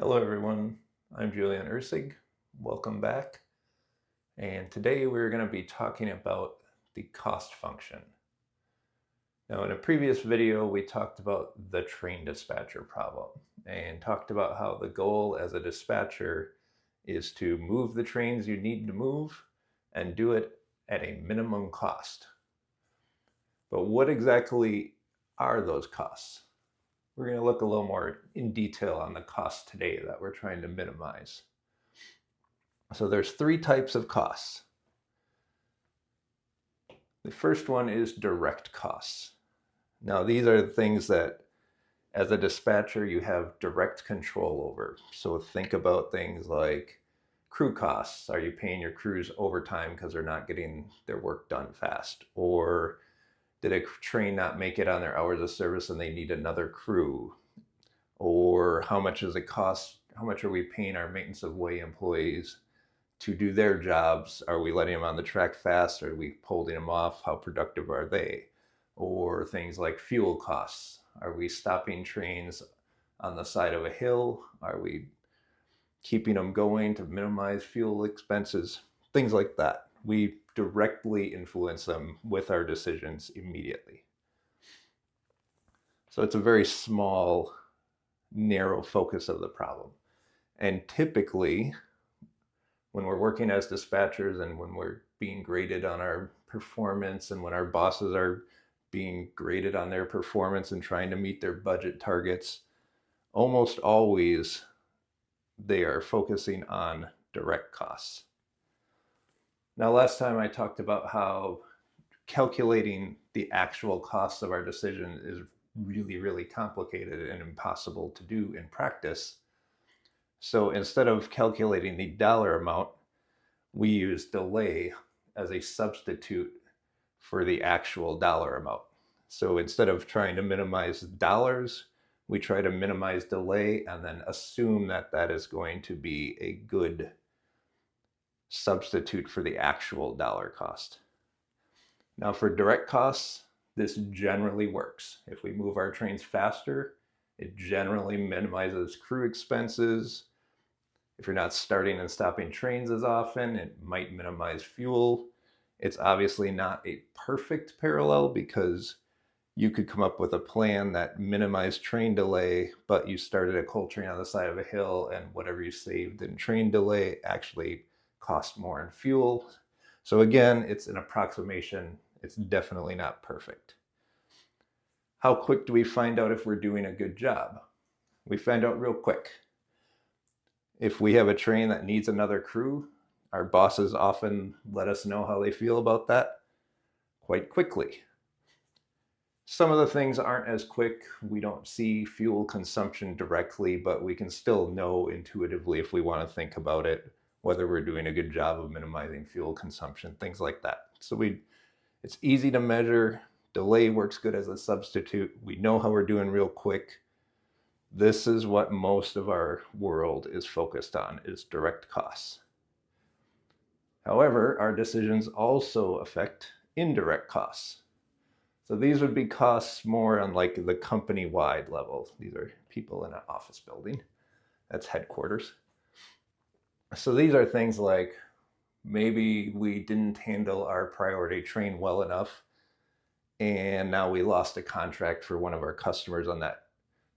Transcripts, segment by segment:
Hello, everyone. I'm Julian Ursig. Welcome back. And today we're going to be talking about the cost function. Now, in a previous video, we talked about the train dispatcher problem and talked about how the goal as a dispatcher is to move the trains you need to move and do it at a minimum cost. But what exactly are those costs? We're going to look a little more in detail on the costs today that we're trying to minimize. So there's three types of costs. The first one is direct costs. Now, these are the things that as a dispatcher you have direct control over. So think about things like crew costs. Are you paying your crews overtime because they're not getting their work done fast? Or did a train not make it on their hours of service and they need another crew? Or how much does it cost? How much are we paying our maintenance of way employees to do their jobs? Are we letting them on the track fast? Are we holding them off? How productive are they? Or things like fuel costs. Are we stopping trains on the side of a hill? Are we keeping them going to minimize fuel expenses? Things like that. We directly influence them with our decisions immediately. So it's a very small, narrow focus of the problem. And typically, when we're working as dispatchers and when we're being graded on our performance and when our bosses are being graded on their performance and trying to meet their budget targets, almost always they are focusing on direct costs. Now, last time I talked about how calculating the actual costs of our decision is really, really complicated and impossible to do in practice. So instead of calculating the dollar amount, we use delay as a substitute for the actual dollar amount. So instead of trying to minimize dollars, we try to minimize delay and then assume that that is going to be a good substitute for the actual dollar cost. Now, for direct costs, this generally works. If we move our trains faster, it generally minimizes crew expenses. If you're not starting and stopping trains as often, it might minimize fuel. It's obviously not a perfect parallel because you could come up with a plan that minimized train delay, but you started a coal train on the side of a hill and whatever you saved in train delay actually cost more in fuel. So again, it's an approximation. It's definitely not perfect. How quick do we find out if we're doing a good job? We find out real quick. If we have a train that needs another crew, our bosses often let us know how they feel about that quite quickly. Some of the things aren't as quick. We don't see fuel consumption directly, but we can still know intuitively if we want to think about it, whether we're doing a good job of minimizing fuel consumption, things like that. So it's easy to measure. Delay works good as a substitute. We know how we're doing real quick. This is what most of our world is focused on, is direct costs. However, our decisions also affect indirect costs. So these would be costs more on like the company-wide level. These are people in an office building. That's headquarters. So these are things like maybe we didn't handle our priority train well enough, and now we lost a contract for one of our customers on that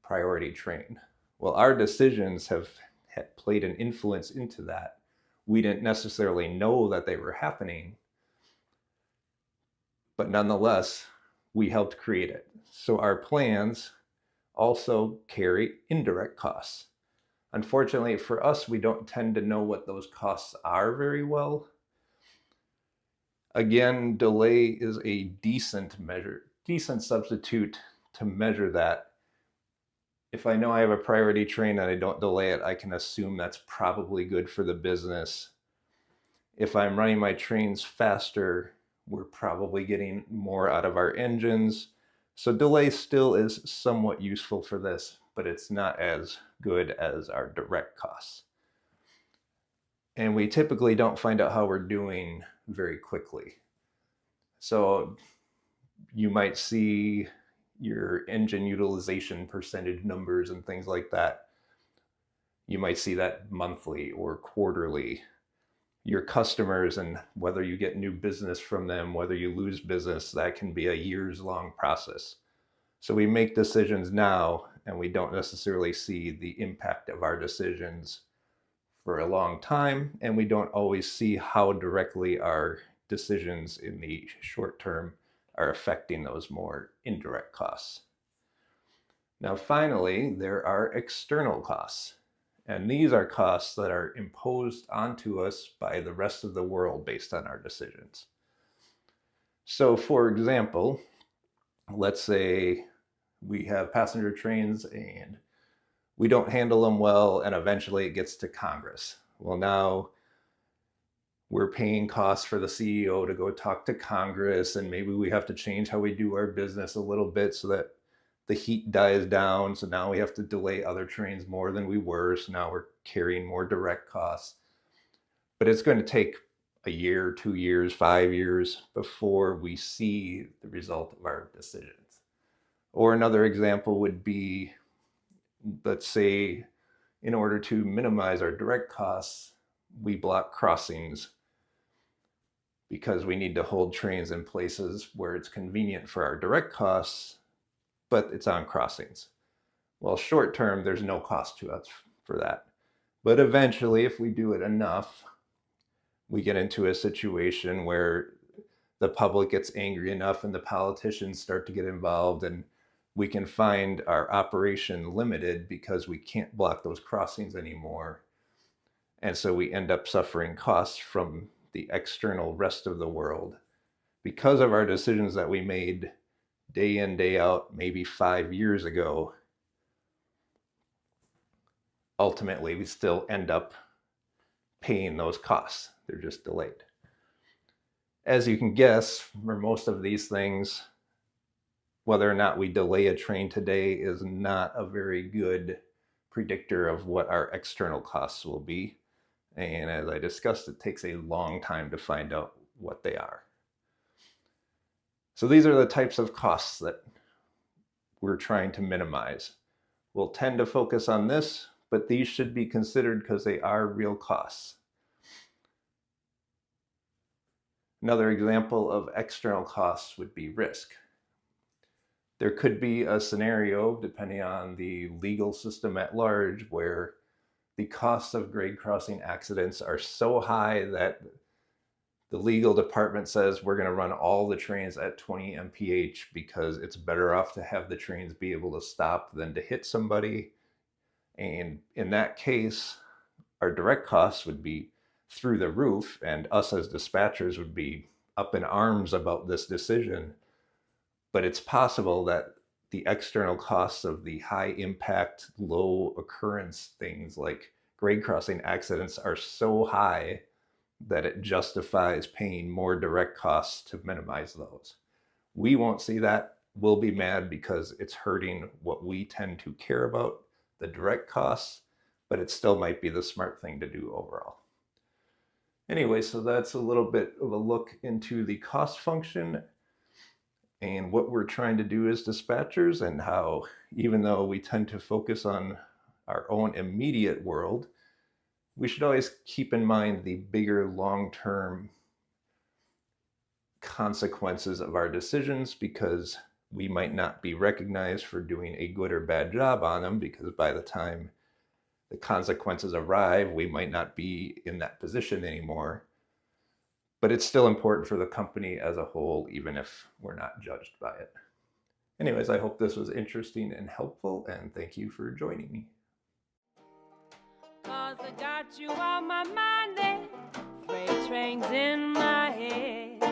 priority train. Well, our decisions have played an influence into that. We didn't necessarily know that they were happening, but nonetheless, we helped create it. So our plans also carry indirect costs. Unfortunately for us, we don't tend to know what those costs are very well. Again, delay is a decent substitute to measure that. If I know I have a priority train and I don't delay it, I can assume that's probably good for the business. If I'm running my trains faster, we're probably getting more out of our engines. So delay still is somewhat useful for this, but it's not as good as our direct costs. And we typically don't find out how we're doing very quickly. So you might see your engine utilization percentage numbers and things like that. You might see that monthly or quarterly. Your customers, and whether you get new business from them, whether you lose business, that can be a years-long process. So we make decisions now, and we don't necessarily see the impact of our decisions for a long time, and we don't always see how directly our decisions in the short term are affecting those more indirect costs. Now, finally, there are external costs. And these are costs that are imposed onto us by the rest of the world based on our decisions. So, for example, let's say we have passenger trains and we don't handle them well, and eventually it gets to Congress. Well, now we're paying costs for the CEO to go talk to Congress, and maybe we have to change how we do our business a little bit so that the heat dies down. So now we have to delay other trains more than we were. So now we're carrying more direct costs. But it's going to take a year, 2 years, 5 years before we see the result of our decisions. Or another example would be, let's say, in order to minimize our direct costs, we block crossings because we need to hold trains in places where it's convenient for our direct costs, but it's on crossings. Well, short term, there's no cost to us for that. But eventually, if we do it enough, we get into a situation where the public gets angry enough and the politicians start to get involved, and we can find our operation limited because we can't block those crossings anymore. And so we end up suffering costs from the external rest of the world because of our decisions that we made day in, day out, maybe 5 years ago. Ultimately, we still end up paying those costs. They're just delayed. As you can guess, for most of these things, whether or not we delay a train today is not a very good predictor of what our external costs will be. And as I discussed, it takes a long time to find out what they are. So these are the types of costs that we're trying to minimize. We'll tend to focus on this, but these should be considered because they are real costs. Another example of external costs would be risk. There could be a scenario, depending on the legal system at large, where the costs of grade crossing accidents are so high that the legal department says we're going to run all the trains at 20 mph because it's better off to have the trains be able to stop than to hit somebody. And in that case, our direct costs would be through the roof, and us as dispatchers would be up in arms about this decision. But it's possible that the external costs of the high impact, low occurrence things like grade crossing accidents are so high that it justifies paying more direct costs to minimize those. We won't see that. We'll be mad because it's hurting what we tend to care about, the direct costs, but it still might be the smart thing to do overall. Anyway, so that's a little bit of a look into the cost function and what we're trying to do as dispatchers, and how, even though we tend to focus on our own immediate world, we should always keep in mind the bigger long-term consequences of our decisions, because we might not be recognized for doing a good or bad job on them, because by the time the consequences arrive, we might not be in that position anymore. But it's still important for the company as a whole, even if we're not judged by it. Anyways, I hope this was interesting and helpful, and thank you for joining me. 'Cause I got you on my mind, freight trains in my head.